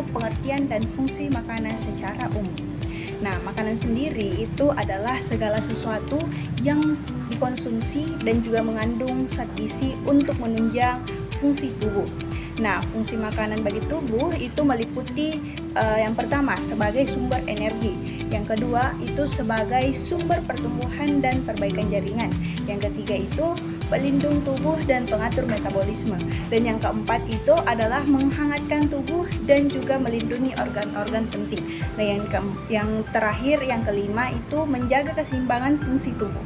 Pengertian dan fungsi makanan secara umum. Nah, makanan sendiri itu adalah segala sesuatu yang dikonsumsi dan juga mengandung zat gizi untuk menunjang fungsi tubuh. Nah, fungsi makanan bagi tubuh itu meliputi yang pertama sebagai sumber energi, yang kedua itu sebagai sumber pertumbuhan dan perbaikan jaringan, yang ketiga itu pelindung tubuh dan pengatur metabolisme, dan yang keempat itu adalah menghangatkan tubuh dan juga melindungi organ-organ penting. Nah, yang terakhir, yang kelima itu menjaga keseimbangan fungsi tubuh.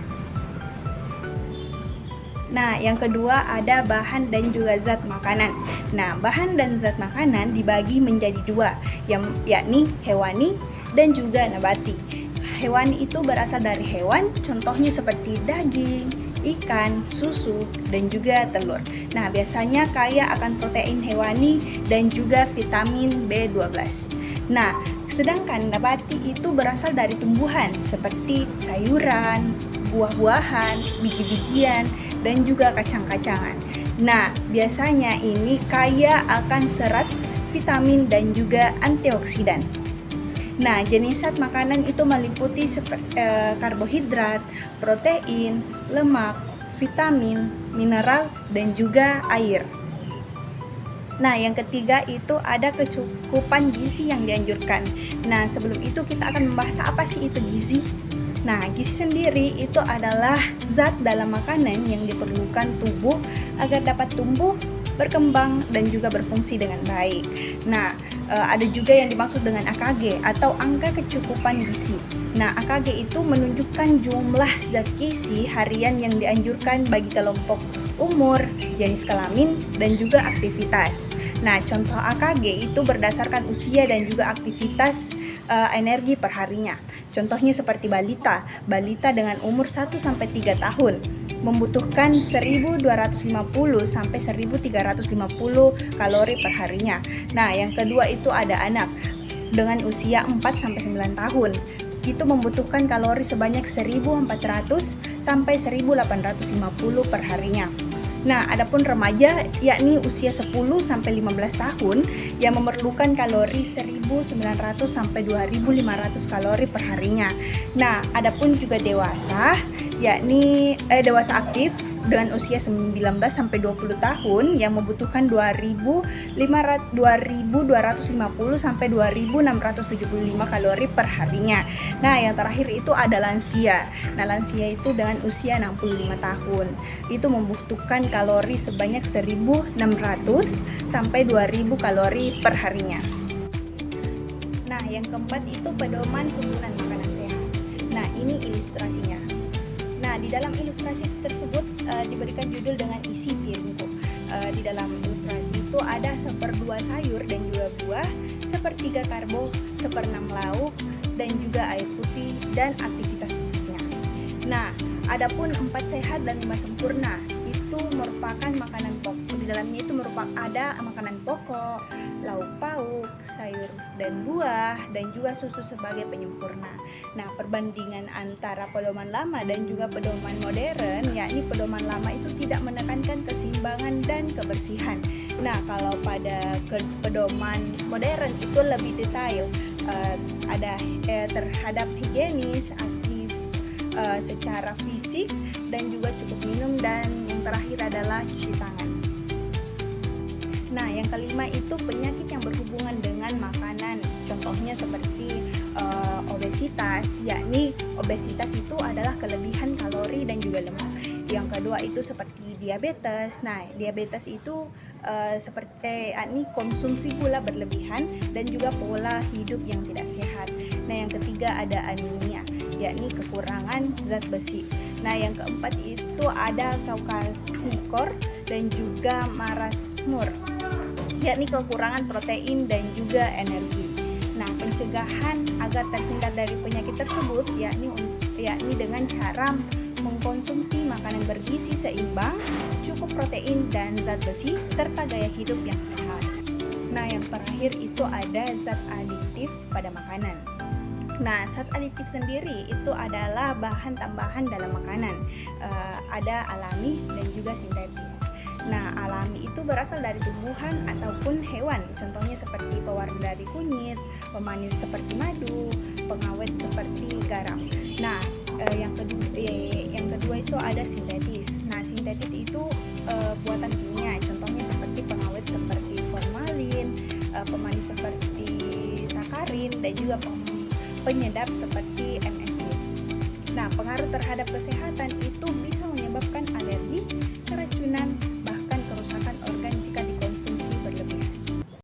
Nah, yang kedua ada bahan dan juga zat makanan. Nah, bahan dan zat makanan dibagi menjadi dua, yakni hewani dan juga nabati. Hewani itu berasal dari hewan, contohnya seperti daging, ikan, susu, dan juga telur. Nah, biasanya kaya akan protein hewani dan juga vitamin B12. Nah, sedangkan nabati itu berasal dari tumbuhan seperti sayuran, buah-buahan, biji-bijian, dan juga kacang-kacangan. Nah, biasanya ini kaya akan serat, vitamin, dan juga antioksidan. Nah, jenis zat makanan itu meliputi karbohidrat, protein, lemak, vitamin, mineral, dan juga air. Nah, yang ketiga itu ada kecukupan gizi yang dianjurkan. Nah, sebelum itu kita akan membahas apa sih itu gizi. Nah, gizi sendiri itu adalah zat dalam makanan yang diperlukan tubuh agar dapat tumbuh, berkembang, dan juga berfungsi dengan baik. Nah, ada juga yang dimaksud dengan AKG atau angka kecukupan gizi. Nah, AKG itu menunjukkan jumlah zat gizi harian yang dianjurkan bagi kelompok umur, jenis kelamin, dan juga aktivitas. Nah, contoh AKG itu berdasarkan usia dan juga aktivitas energi perharinya. Contohnya seperti balita dengan umur 1-3 tahun membutuhkan 1250 sampai 1350 kalori perharinya. Nah, yang kedua itu ada anak dengan usia 4-9 tahun. Itu membutuhkan kalori sebanyak 1400 sampai 1850 perharinya. Nah, adapun remaja yakni usia 10 sampai 15 tahun yang memerlukan kalori 1900 sampai 2500 kalori perharinya. Nah, adapun juga dewasa yakni dewasa aktif dengan usia 19 sampai 20 tahun yang membutuhkan 2250 sampai 2675 kalori perharinya. Nah, yang terakhir itu ada lansia. Nah, lansia itu dengan usia 65 tahun. Itu membutuhkan kalori sebanyak 1600 sampai 2000 kalori perharinya. Nah, yang keempat itu pedoman susunan makanan sehat. Nah, ini ilustrasinya. Nah, di dalam ilustrasi tersebut diberikan judul dengan isi piringku. Di dalam ilustrasi itu ada 1/2 sayur dan juga buah, 1/3 karbo, 1/6 lauk, dan juga air putih dan aktivitas fisiknya. Nah, adapun 4 sehat dan 5 sempurna itu merupakan makanan pokok. Di dalamnya itu ada makanan pokok, lauk pauk, sayur dan buah, dan juga susu sebagai penyempurna. Nah, perbandingan antara pedoman lama dan juga pedoman modern, yakni pedoman lama itu tidak menekankan keseimbangan dan kebersihan. Nah, kalau pada pedoman modern itu lebih detail, ada terhadap higienis, aktif secara fisik, dan juga cukup minum, dan yang terakhir adalah cuci tangan. Nah, yang kelima itu penyakit yang berhubungan dengan makanan. Contohnya seperti obesitas, yakni obesitas itu adalah kelebihan kalori dan juga lemak. Yang kedua itu seperti diabetes. Nah, diabetes itu seperti yakni konsumsi gula berlebihan dan juga pola hidup yang tidak sehat. Nah, yang ketiga ada anemia, yakni kekurangan zat besi. Nah, yang keempat itu ada kwashiorkor dan juga marasmur, yakni kekurangan protein dan juga energi. Nah, pencegahan agar terhindar dari penyakit tersebut yakni dengan cara mengkonsumsi makanan bergizi seimbang, cukup protein dan zat besi, serta gaya hidup yang sehat. Nah, yang terakhir itu ada zat aditif pada makanan. Nah, zat aditif sendiri itu adalah bahan tambahan dalam makanan. Ada alami dan juga sintetis. Nah, alami itu berasal dari tumbuhan ataupun hewan. Contohnya seperti pewarna dari kunyit, pemanis seperti madu, pengawet seperti garam. Nah, yang kedua itu ada sintetis. Nah, sintetis itu buatan kimia. Contohnya seperti pengawet seperti formalin, pemanis seperti sakarin, dan juga penyedap seperti MSG. Nah, pengaruh terhadap kesehatan itu bisa menyebabkan alergi, keracunan,